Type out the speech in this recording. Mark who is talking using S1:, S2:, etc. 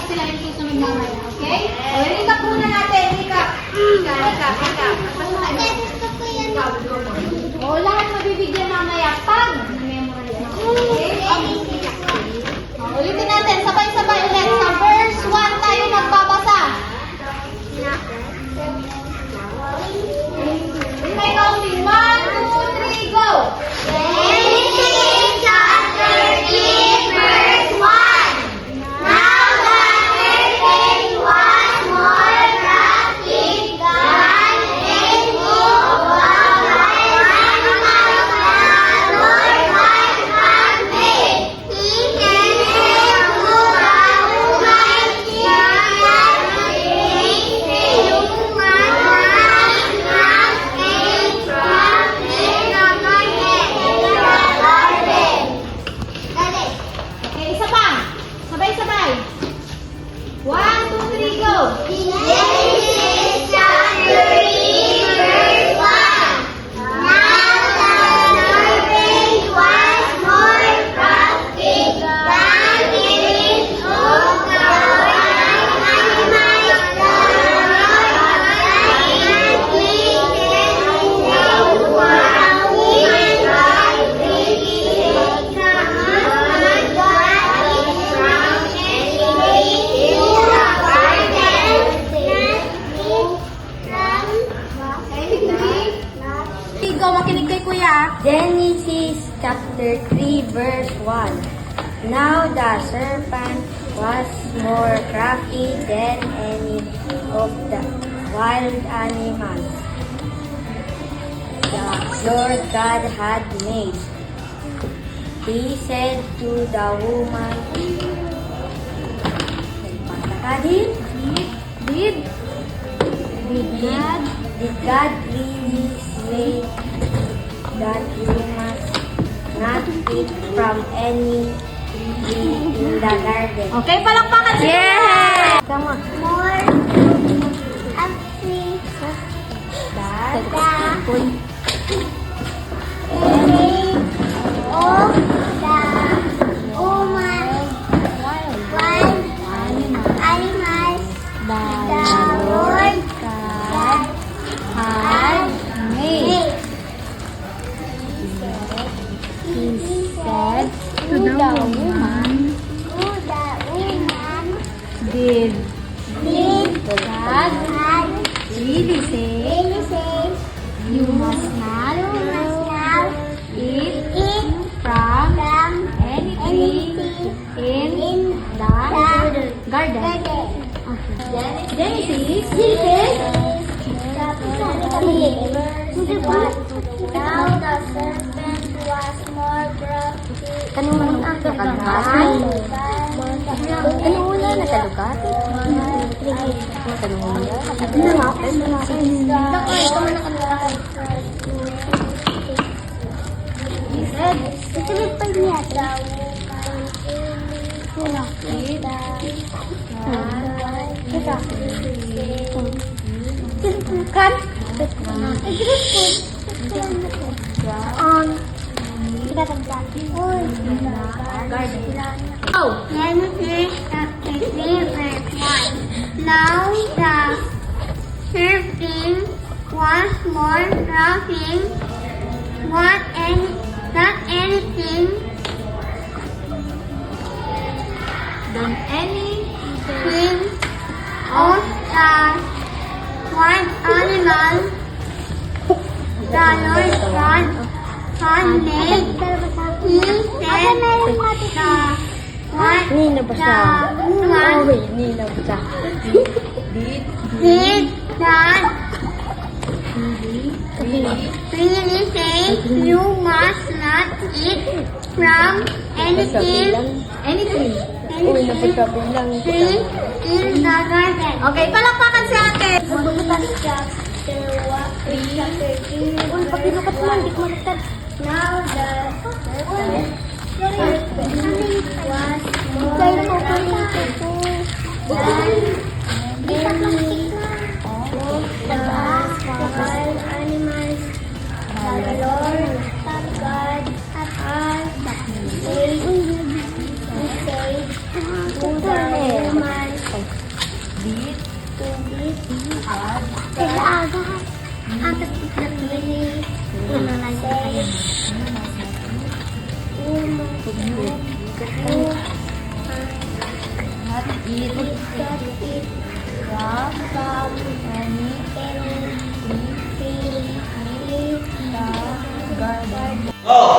S1: Sila yung susunod mamaya, okay? O, recap muna natin. Recap. O, lahat mabibigyan mamaya pag memorize. Okay? O, ulitin natin. Sabay-sabay ulit. Sa verse 1 tayo magbabasa. Okay, counting. 1, 2, 3, go!
S2: Genesis chapter 3, verse 1. Now the serpent was more crafty than any of the wild animals the Lord had made. He came to the woman that made the human hand came from in the garden.
S1: Okay, isa pa. Sabay-sabay. 1, 2, 3, go!
S2: Genesis chapter 3, verse 1. Now the serpent was more crafty than any of the wild animals the Lord had made. He came to the woman that made the man from
S1: Go, makinig kay Kuya.
S3: Genesis chapter 3 verse 1. Now the serpent was more crafty than any of the wild animals the Lord God had made. He said to the woman, Did God really say that you must not eat from any tree in the garden?
S1: Okay, palakpakan sa
S3: Yeah! Come on.
S2: More happy
S3: That
S2: of the woman wild animals the Lord God had made.
S1: He said to the woman, Did God really say you must not eat from any tree in the garden? Okay. Genesis.
S2: Now the serpent was more crafty
S3: Kanungan ang nakalugat. Kanungan na nakalugat.
S1: Oh.
S2: Genesis chapter 3, verse 1. Now the serpent was more crafty than anything
S1: Than any
S2: king of the wild animals the Lord God had made. He said the Did God really say you must not eat from any tree
S3: Uy, napag-shopping lang.
S2: In the garden.
S1: Okay, palakpakan si ate.
S2: Chapter 3. Uy, pakilukat mo, hindi ko maligtad. Now the serpent was more than any of the wild animals the Lord God has made. He said to the woman, to beat
S3: Garden.
S4: Go!